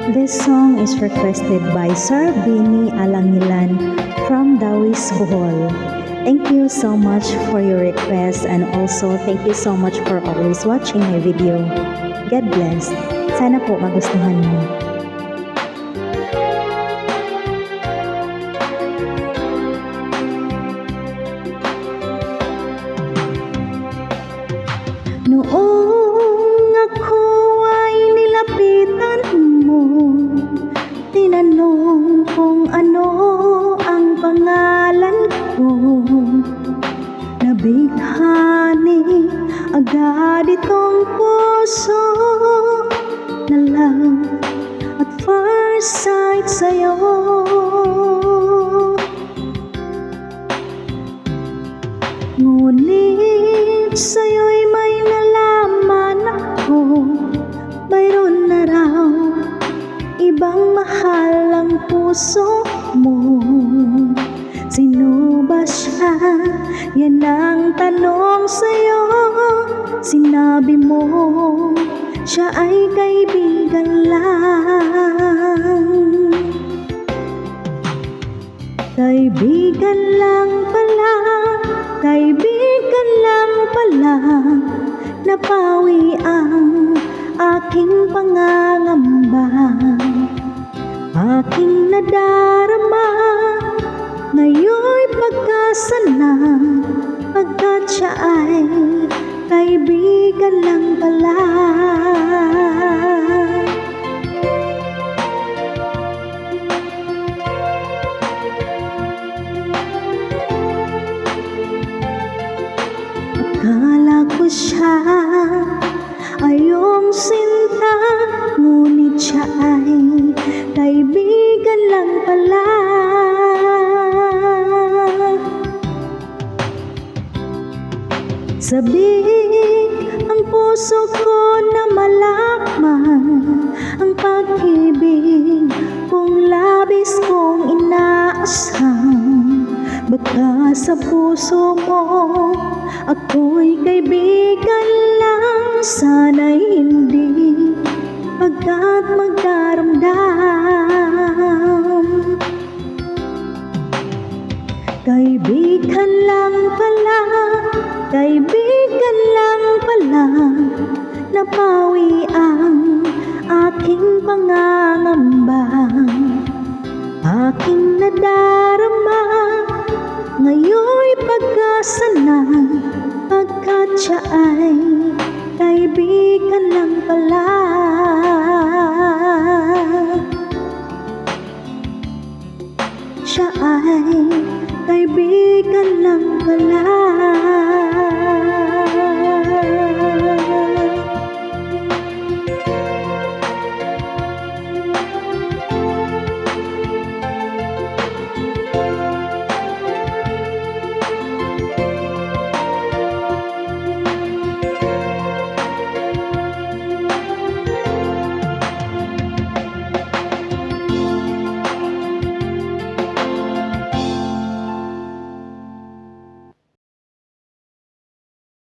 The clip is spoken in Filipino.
This song is requested by Sir Bini Alangilan from Dawis, Bohol. Thank you so much for your request, and also thank you so much for always watching my video. God bless. Sana po magustuhan mo. Noong ako ay nilapitan mo, tinanong kung ano ang pangalan ko. Nabighani agad itong puso na love at first sight sa'yo. Ngunit sa'yo'y may nalaman ako, mayroon na raw ibang mahal ang puso mo. Sino ba siya? Yan ang tanong sa'yo. Sinabi mo, siya ay kaibigan lang. Kaibigan lang pala, kaibigan lang pala. Napawi ang aking pangangamba, aking nadarama. Ngayon'y pagkasa na, pagkat siya ay kaibigan lang pala. Akala ko siya ay iyong sinta, ngunit siya ay kaibigan lang pala. Sabik ang puso ko na malaman ang pag-ibig kung labis kong inaasam. Baka sa puso mo ako'y kaibigan lang, sana'y hindi pagkat magkaramdam. Kaibigan lang pala, kaibigan lang pala. Napawi ang aking pangangamba, aking nadarama. Ngayon'y pagkasa na, pagkat siya ay kaibigan lang pala. Siya ay kaibigan lang pala.